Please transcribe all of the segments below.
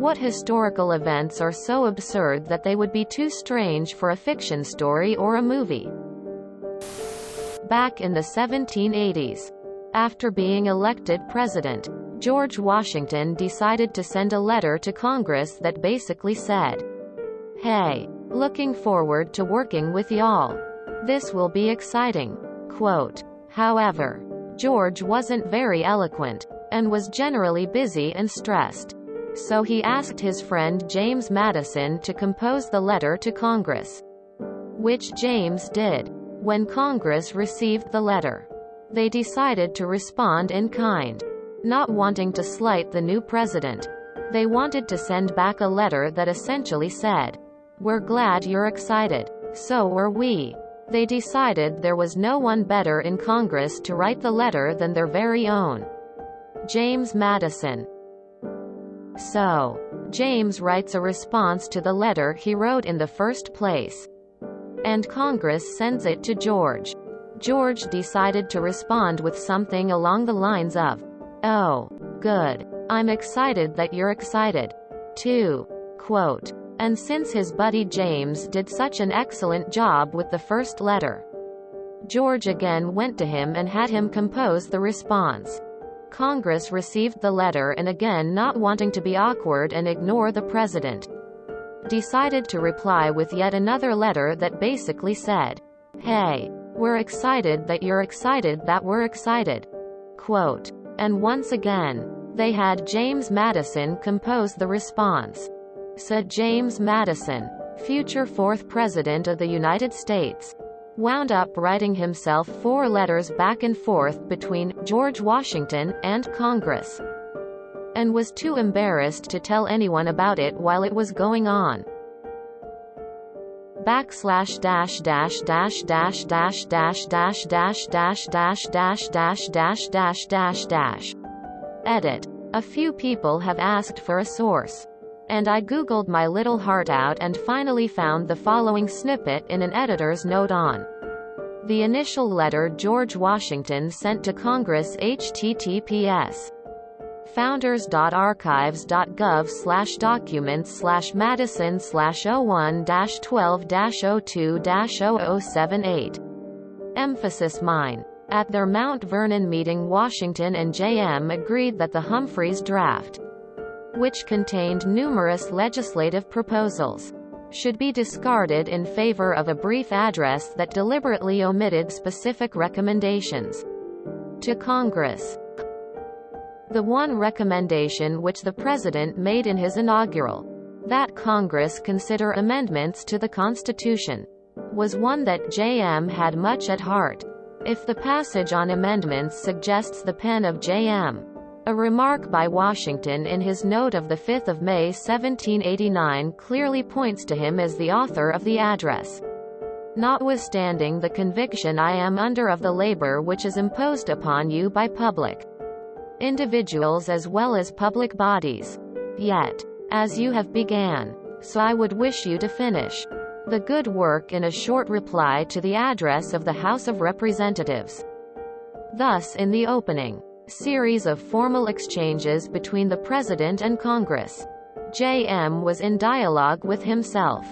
What historical events are so absurd that they would be too strange for a fiction story or a movie? Back in the 1780s, after being elected president, George Washington decided to send a letter to Congress that basically said, "Hey, looking forward to working with y'all. This will be exciting." Quote. However, George wasn't very eloquent, and was generally busy and stressed. So he asked his friend James Madison to compose the letter to Congress, which James did. When Congress received the letter, they decided to respond in kind. Not wanting to slight the new president, they wanted to send back a letter that essentially said, "We're glad you're excited. So are we." They decided there was no one better in Congress to write the letter than their very own James Madison. So, James writes a response to the letter he wrote in the first place, and Congress sends it to George. George decided to respond with something along the lines of, "Oh, good. I'm excited that you're excited, too." Quote. And since his buddy James did such an excellent job with the first letter, George again went to him and had him compose the response. Congress received the letter and, again not wanting to be awkward and ignore the president, decided to reply with yet another letter that basically said, "Hey, we're excited that you're excited that we're excited." Quote. And once again, they had James Madison compose the response. Said James Madison, future fourth President of the United States, wound up writing himself 4 letters back and forth between George Washington and Congress, and was too embarrassed to tell anyone about it while it was going on. // Edit. A few people have asked for a source, and I googled my little heart out and finally found the following snippet in an editor's note on the initial letter George Washington sent to Congress. https founders.archives.gov/documents/madison/01-12-02-0078. Emphasis mine. At their Mount Vernon meeting, Washington and JM agreed that the Humphreys draft, which contained numerous legislative proposals, should be discarded in favor of a brief address that deliberately omitted specific recommendations to Congress. The one recommendation which the President made in his inaugural, that Congress consider amendments to the Constitution, was one that JM had much at heart. If the passage on amendments suggests the pen of JM, a remark by Washington in his note of 5 May 1789 clearly points to him as the author of the address. Notwithstanding the conviction I am under of the labor which is imposed upon you by public individuals as well as public bodies, yet, as you have began, so I would wish you to finish the good work in a short reply to the address of the House of Representatives. Thus, in the opening series of formal exchanges between the President and Congress, J.M. was in dialogue with himself.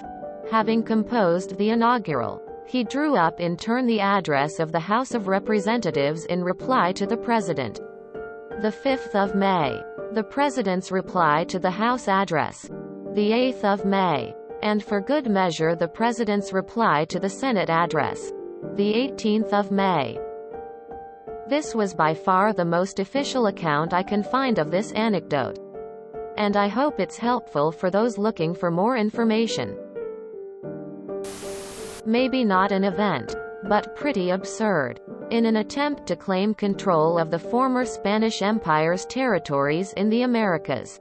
Having composed the inaugural, he drew up in turn the address of the House of Representatives in reply to the President. The 5th of May, the President's reply to the House address. The 8th of May, and for good measure the President's reply to the Senate address. The 18th of May. This was by far the most official account I can find of this anecdote, and I hope it's helpful for those looking for more information. Maybe not an event, but pretty absurd. In an attempt to claim control of the former Spanish Empire's territories in the Americas,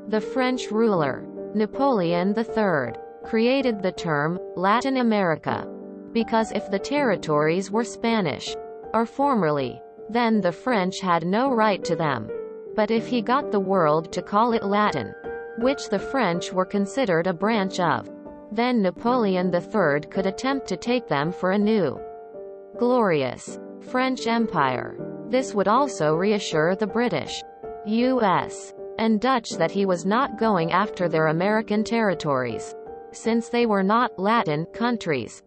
the French ruler, Napoleon III, created the term Latin America, because if the territories were Spanish, or formerly, then the French had no right to them. But if he got the world to call it Latin, which the French were considered a branch of, then Napoleon III could attempt to take them for a new, glorious French Empire. This would also reassure the British, U.S., and Dutch that he was not going after their American territories, since they were not Latin countries.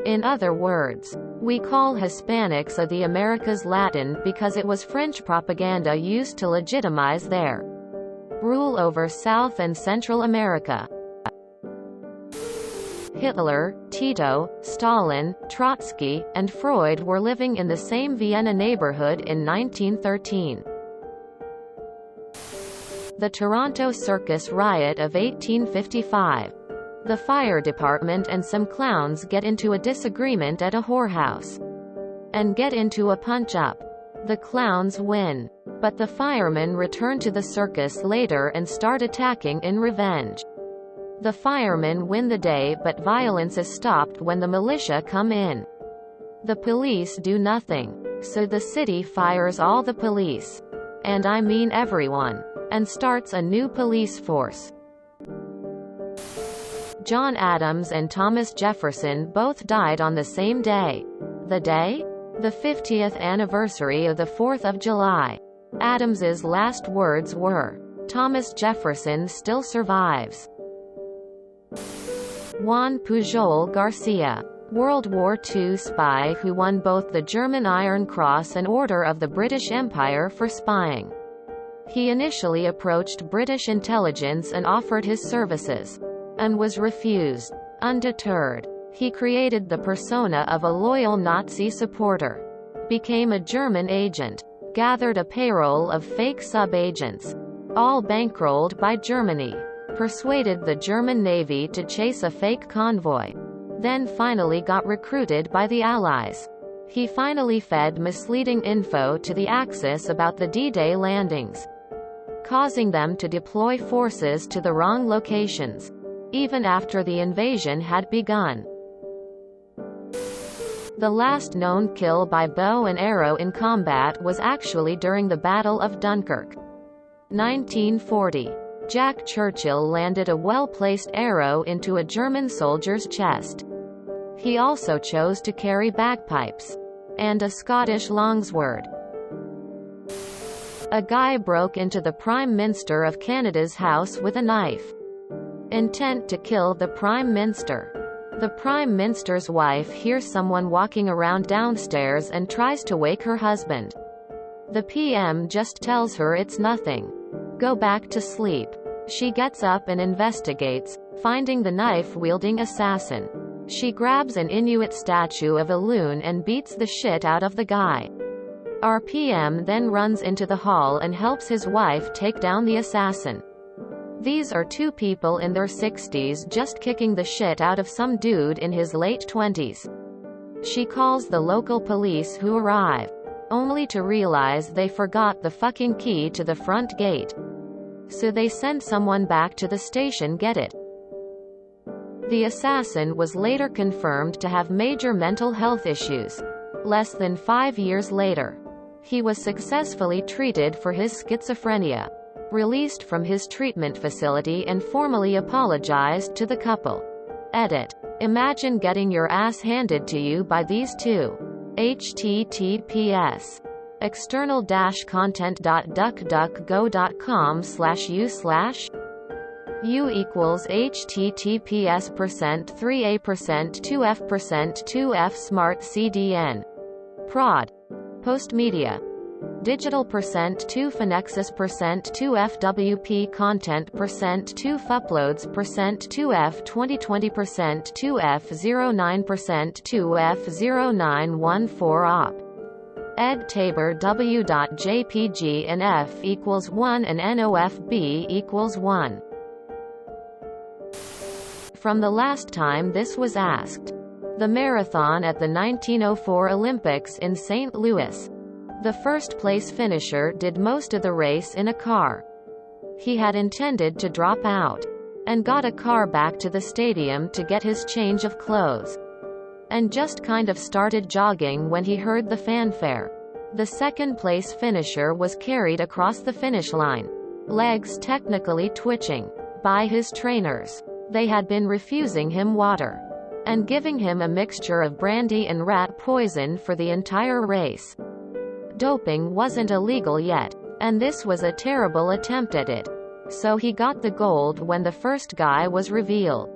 In other words, we call Hispanics of the Americas Latin because it was French propaganda used to legitimize their rule over South and Central America. Hitler, Tito, Stalin, Trotsky, and Freud were living in the same Vienna neighborhood in 1913. The Toronto Circus riot of 1855. The fire department and some clowns get into a disagreement at a whorehouse and get into a punch-up. The clowns win, but the firemen return to the circus later and start attacking in revenge. The firemen win the day, but violence is stopped when the militia come in. The police do nothing, so the city fires all the police, and I mean everyone, and starts a new police force. John Adams and Thomas Jefferson both died on the same day. The day? The 50th anniversary of the 4th of July. Adams's last words were, "Thomas Jefferson still survives." Juan Pujol Garcia, World War II spy who won both the German Iron Cross and Order of the British Empire for spying. He initially approached British intelligence and offered his services, and was refused. Undeterred, he created the persona of a loyal Nazi supporter, became a German agent, gathered a payroll of fake sub-agents, all bankrolled by Germany, persuaded the German Navy to chase a fake convoy, then finally got recruited by the Allies. He finally fed misleading info to the Axis about the D-Day landings, causing them to deploy forces to the wrong locations, even after the invasion had begun. The last known kill by bow and arrow in combat was actually during the Battle of Dunkirk. 1940. Jack Churchill landed a well-placed arrow into a German soldier's chest. He also chose to carry bagpipes and a Scottish longsword. A guy broke into the Prime Minister of Canada's house with a knife, intent to kill the Prime Minister. The Prime Minister's wife hears someone walking around downstairs and tries to wake her husband. The PM just tells her it's nothing. Go back to sleep. She gets up and investigates, finding the knife-wielding assassin. She grabs an Inuit statue of a loon and beats the shit out of the guy. Our PM then runs into the hall and helps his wife take down the assassin. These are two people in their 60s just kicking the shit out of some dude in his late 20s. She calls the local police who arrive, only to realize they forgot the fucking key to the front gate. So they send someone back to the station get it. The assassin was later confirmed to have major mental health issues. Less than 5 years later, he was successfully treated for his schizophrenia, released from his treatment facility and formally apologized to the couple. Edit. Imagine getting your ass handed to you by these two. https external-content.duckduckgo.com/u equals https%3a%2f%2f smart cdn prod postmedia digital%2 phonexus%2 fwp content%2 uploads%2 f 2020%2 f09%2 f0914 op ed tabor w.jpg and f equals 1 and nofb equals 1. From the last time this was asked. The marathon at the 1904 Olympics in St. Louis. The first-place finisher did most of the race in a car. He had intended to drop out, and got a car back to the stadium to get his change of clothes, and just kind of started jogging when he heard the fanfare. The second-place finisher was carried across the finish line, legs technically twitching, by his trainers. They had been refusing him water, and giving him a mixture of brandy and rat poison for the entire race. Doping wasn't illegal yet, and this was a terrible attempt at it. so he got the gold when the first guy was revealed.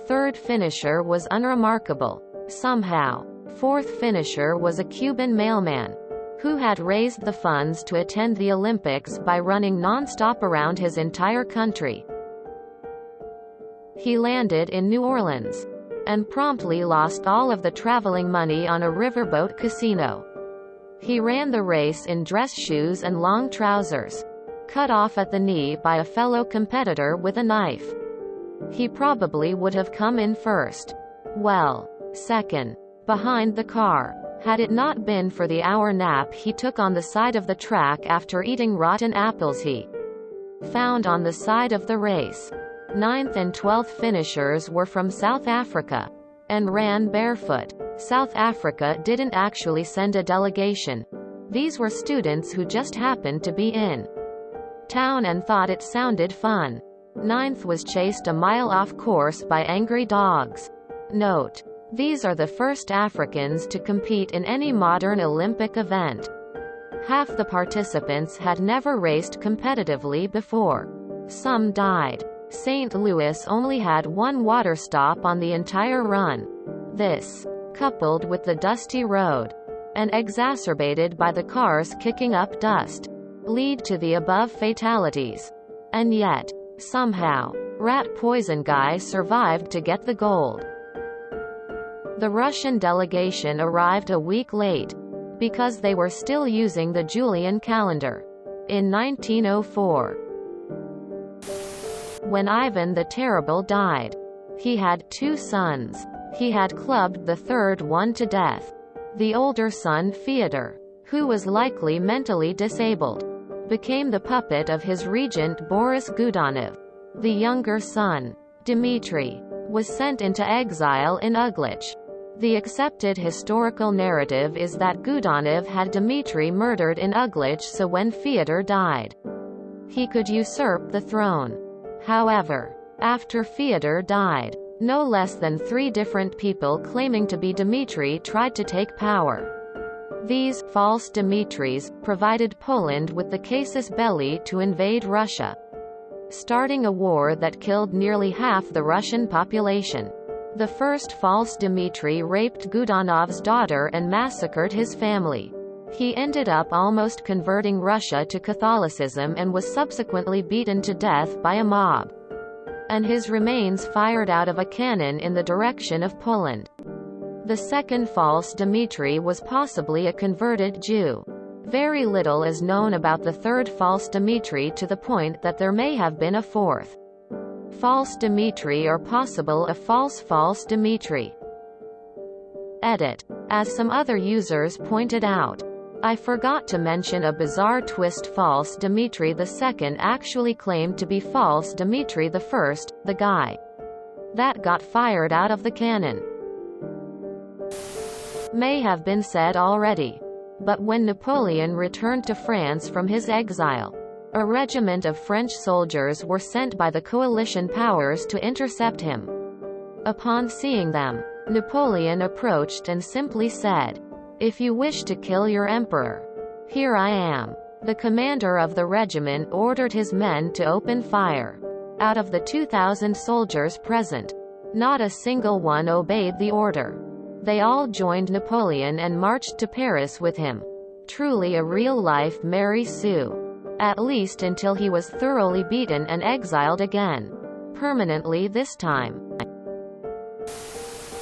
Third finisher was unremarkable. Somehow. Fourth finisher was a Cuban mailman who had raised the funds to attend the Olympics by running non-stop around his entire country. He landed in New Orleans and promptly lost all of the traveling money on a riverboat casino. He ran the race in dress shoes and long trousers, cut off at the knee by a fellow competitor with a knife. He probably would have come in first. Well, second. Behind the car. Had it not been for the hour nap he took on the side of the track after eating rotten apples he found on the side of the race. 9th and 12th finishers were from South Africa and ran barefoot. South Africa didn't actually send a delegation. These were students who just happened to be in town and thought it sounded fun. 9th was chased a mile off course by angry dogs. Note: these are the first Africans to compete in any modern Olympic event. Half the participants had never raced competitively before. Some died. St. Louis only had one water stop on the entire run. This, coupled with the dusty road, and exacerbated by the cars kicking up dust, lead to the above fatalities. And yet, somehow, rat poison guy survived to get the gold. The Russian delegation arrived a week late, because they were still using the Julian calendar. In 1904, when Ivan the Terrible died, he had 2 sons. He had clubbed the third one to death. The older son, Fyodor, who was likely mentally disabled, became the puppet of his regent Boris Godunov. The younger son, Dmitry, was sent into exile in Uglitch. The accepted historical narrative is that Godunov had Dmitry murdered in Uglitch so when Fyodor died, he could usurp the throne. However, after Fyodor died, no less than 3 different people claiming to be Dmitry tried to take power. These false Dmitries provided Poland with the casus belli to invade Russia, starting a war that killed nearly half the Russian population. The first false Dmitry raped Godunov's daughter and massacred his family. He ended up almost converting Russia to Catholicism and was subsequently beaten to death by a mob, and his remains fired out of a cannon in the direction of Poland. The second false Dmitry was possibly a converted Jew. Very little is known about the third false Dmitry to the point that there may have been a fourth false Dmitry or possible a false Dmitry. Edit. As some other users pointed out, I forgot to mention a bizarre twist. False Dmitry II actually claimed to be false Dmitry I, the guy that got fired out of the cannon. May have been said already, but when Napoleon returned to France from his exile, a regiment of French soldiers were sent by the coalition powers to intercept him. Upon seeing them, Napoleon approached and simply said, "If you wish to kill your emperor, here I am." The commander of the regiment ordered his men to open fire. Out of the 2,000 soldiers present, not a single one obeyed the order. They all joined Napoleon and marched to Paris with him. Truly a real-life Mary Sue. At least until he was thoroughly beaten and exiled again. Permanently this time.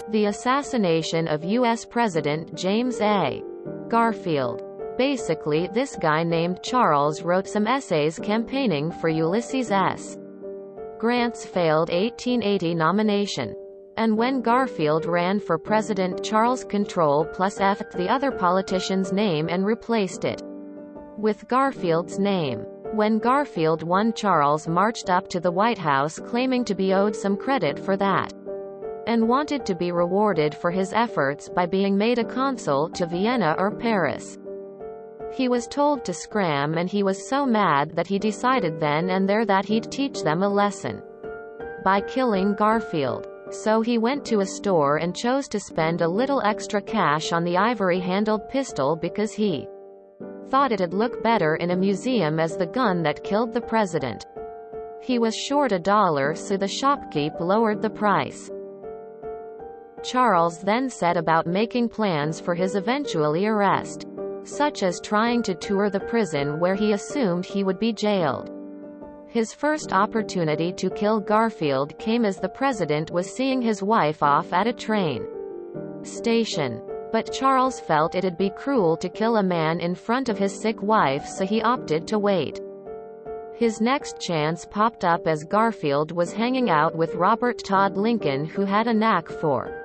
The assassination of U.S. President James A. Garfield. Basically, this guy named Charles wrote some essays campaigning for Ulysses S. Grant's failed 1880 nomination. And when Garfield ran for president, Charles Ctrl+F the other politician's name and replaced it with Garfield's name. When Garfield won, Charles marched up to the White House claiming to be owed some credit for that, and wanted to be rewarded for his efforts by being made a consul to Vienna or Paris. He was told to scram, and he was so mad that he decided then and there that he'd teach them a lesson by killing Garfield. So he went to a store and chose to spend a little extra cash on the ivory-handled pistol because he thought it'd look better in a museum as the gun that killed the president. He was short $1, so the shopkeep lowered the price. Charles then set about making plans for his eventually arrest, such as trying to tour the prison where he assumed he would be jailed. His first opportunity to kill Garfield came as the president was seeing his wife off at a train station. But Charles felt it'd be cruel to kill a man in front of his sick wife, so he opted to wait. His next chance popped up as Garfield was hanging out with Robert Todd Lincoln, who had a knack for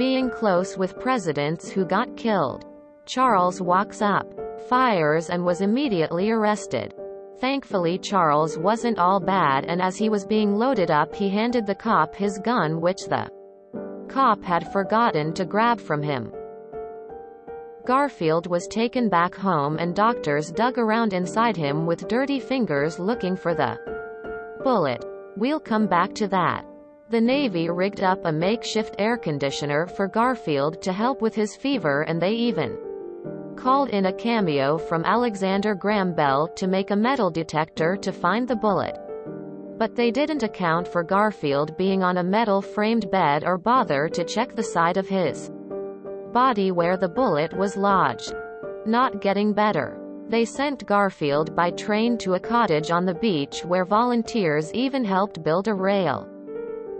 being close with presidents who got killed. Charles walks up, fires, and was immediately arrested. Thankfully, Charles wasn't all bad, and as he was being loaded up, he handed the cop his gun, which the cop had forgotten to grab from him. Garfield was taken back home, and doctors dug around inside him with dirty fingers looking for the bullet. We'll come back to that. The Navy rigged up a makeshift air conditioner for Garfield to help with his fever, and they even called in a cameo from Alexander Graham Bell to make a metal detector to find the bullet. But they didn't account for Garfield being on a metal-framed bed or bother to check the side of his body where the bullet was lodged. Not getting better, they sent Garfield by train to a cottage on the beach where volunteers even helped build a rail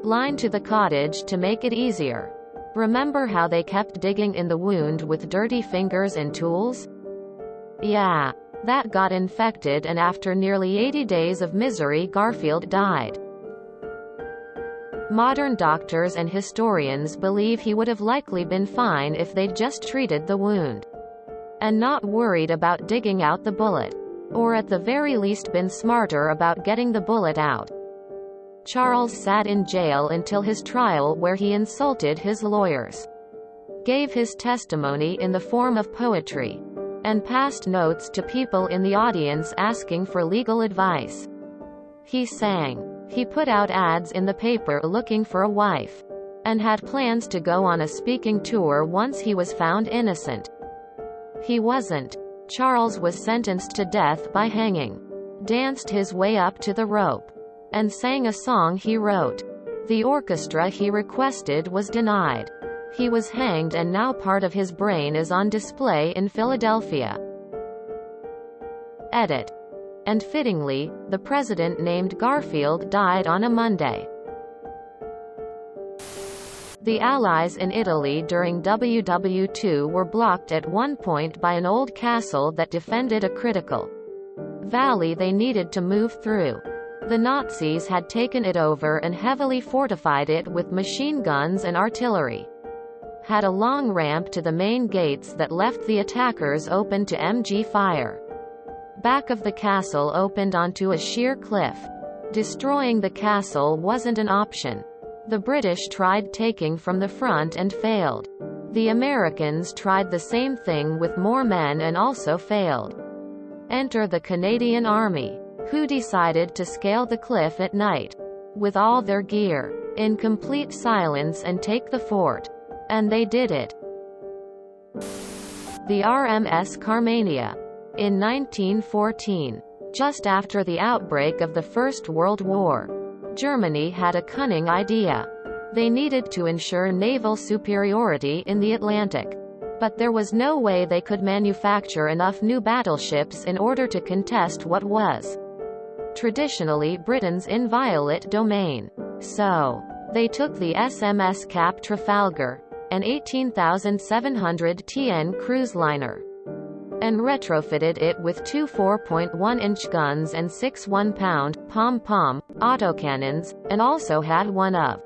line to the cottage to make it easier. Remember how they kept digging in the wound with dirty fingers and tools? Yeah, that got infected, and after nearly 80 days of misery, Garfield died. Modern doctors and historians believe he would have likely been fine if they'd just treated the wound and not worried about digging out the bullet, or at the very least been smarter about getting the bullet out. Charles sat in jail until his trial, where he insulted his lawyers, gave his testimony in the form of poetry, and passed notes to people in the audience asking for legal advice. He sang. He put out ads in the paper looking for a wife, and had plans to go on a speaking tour once he was found innocent. He wasn't. Charles was sentenced to death by hanging, danced his way up to the rope, and sang a song he wrote. The orchestra he requested was denied. He was hanged, and now part of his brain is on display in Philadelphia. Edit. And fittingly, the president named Garfield died on a Monday. The Allies in Italy during WW II were blocked at one point by an old castle that defended a critical valley they needed to move through. The Nazis had taken it over and heavily fortified it with machine guns and artillery. Had a long ramp to the main gates that left the attackers open to MG fire. Back of the castle opened onto a sheer cliff. Destroying the castle wasn't an option. The British tried taking from the front and failed. The Americans tried the same thing with more men and also failed. Enter the Canadian Army, who decided to scale the cliff at night, with all their gear, in complete silence, and take the fort. And they did it. The RMS Carmania. In 1914, just after the outbreak of the First World War, Germany had a cunning idea. They needed to ensure naval superiority in the Atlantic. But there was no way they could manufacture enough new battleships in order to contest what was traditionally Britain's inviolate domain. So, they took the SMS Cap Trafalgar, an 18,700 TN cruise liner, and retrofitted it with two 4.1-inch guns and 6 1-pound, pom-pom, autocannons, and also had one of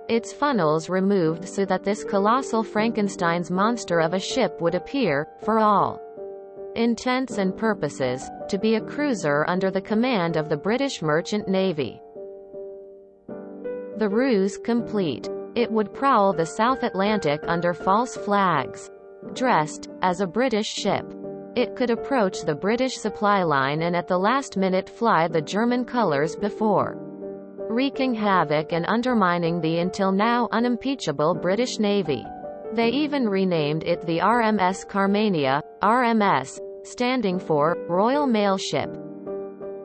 its funnels removed so that this colossal Frankenstein's monster of a ship would appear, for all intents and purposes, to be a cruiser under the command of the British Merchant Navy. The ruse complete. It would prowl the South Atlantic under false flags. Dressed as a British ship, it could approach the British supply line and at the last minute fly the German colors before wreaking havoc and undermining the until now unimpeachable British Navy. They even renamed it the RMS Carmania, RMS, standing for Royal Mail Ship.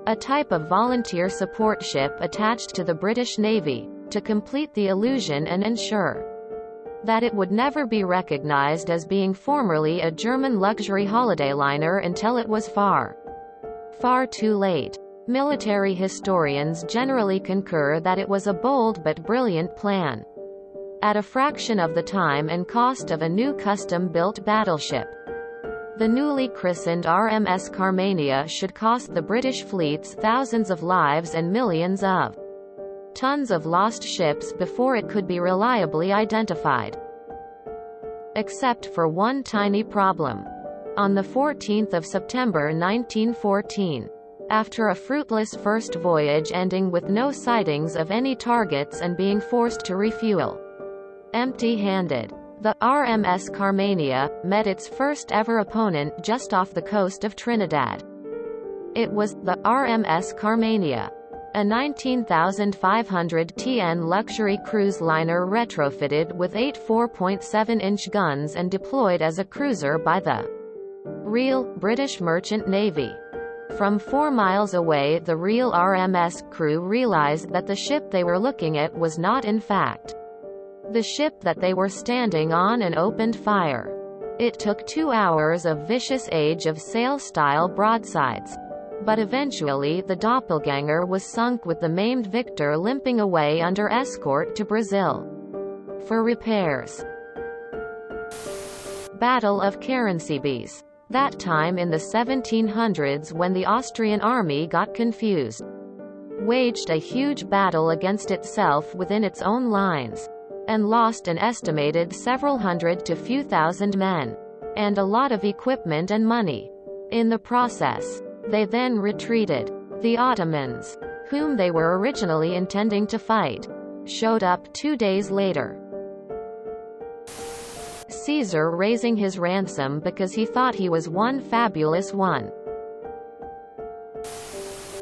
a type of volunteer support ship attached to the British Navy, to complete the illusion and ensure that it would never be recognized as being formerly a German luxury holiday liner until it was far too late. Military historians generally concur that it was a bold but brilliant plan. At a fraction of the time and cost of a new custom-built battleship, the newly christened RMS Carmania should cost the British fleets thousands of lives and millions of tons of lost ships before it could be reliably identified. Except for one tiny problem. On the 14th of September 1914, after a fruitless first voyage ending with no sightings of any targets and being forced to refuel empty-handed, the RMS Carmania met its first-ever opponent just off the coast of Trinidad. It was the RMS Carmania, a 19,500 TN luxury cruise liner retrofitted with 8 4.7-inch guns and deployed as a cruiser by the Real British Merchant Navy. From 4 miles away, the Real RMS crew realized that the ship they were looking at was not in fact the ship that they were standing on, and opened fire. It took 2 hours of vicious Age of Sail-style broadsides. But eventually the doppelganger was sunk with the maimed victor limping away under escort to Brazil for repairs. Battle of Caransebees. That time in the 1700s, when the Austrian army got confused, waged a huge battle against itself within its own lines, and lost an estimated several hundred to few thousand men, and a lot of equipment and money. In the process, they then retreated. The Ottomans, whom they were originally intending to fight, showed up 2 days later. Caesar raising his ransom because he thought he was one fabulous one.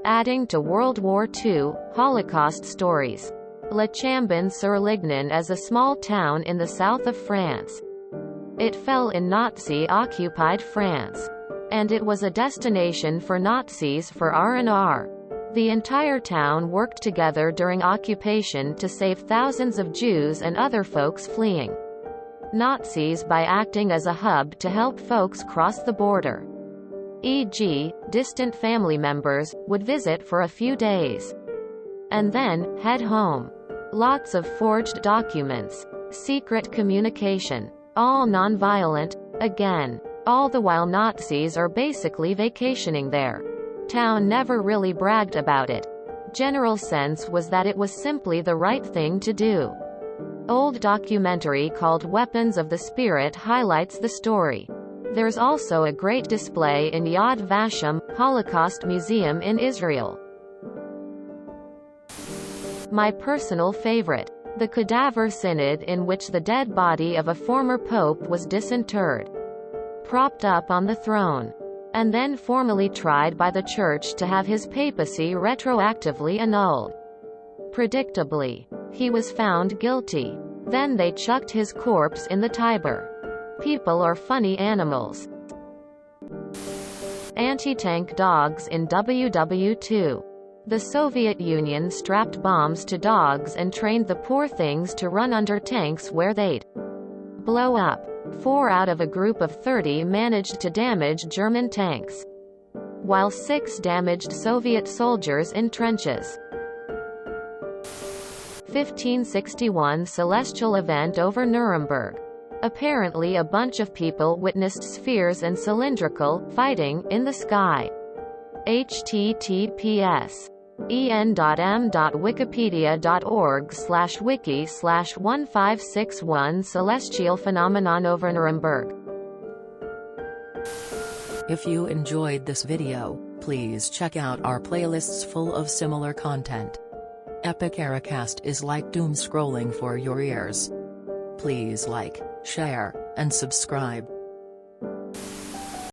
Adding to World War II, Holocaust stories. Le Chambon-sur-Lignon is a small town in the south of France. It fell in Nazi-occupied France, and it was a destination for Nazis for R&R. The entire town worked together during occupation to save thousands of Jews and other folks fleeing Nazis by acting as a hub to help folks cross the border. E.g., distant family members would visit for a few days and then head home. Lots of forged documents, secret communication, all non-violent, again, all the while Nazis are basically vacationing there. Town never really bragged about it. General sense was that it was simply the right thing to do. Old documentary called Weapons of the Spirit highlights the story. There's also a great display in Yad Vashem, Holocaust Museum in Israel. My personal favorite. The Cadaver Synod, in which the dead body of a former pope was disinterred, propped up on the throne, and then formally tried by the church to have his papacy retroactively annulled. Predictably, he was found guilty. Then they chucked his corpse in the Tiber. People are funny animals. Anti-tank dogs in WW2. The Soviet Union strapped bombs to dogs and trained the poor things to run under tanks where they'd blow up. 4 out of a group of 30 managed to damage German tanks, while 6 damaged Soviet soldiers in trenches. 1561 celestial event over Nuremberg. Apparently a bunch of people witnessed spheres and cylindrical fighting in the sky. https en.m.wikipedia.org/wiki/1561 celestial phenomenon over Nuremberg. If you enjoyed this video, please check out our playlists full of similar content. Epic Ericast is like doom scrolling for your ears. Please like, share, and subscribe.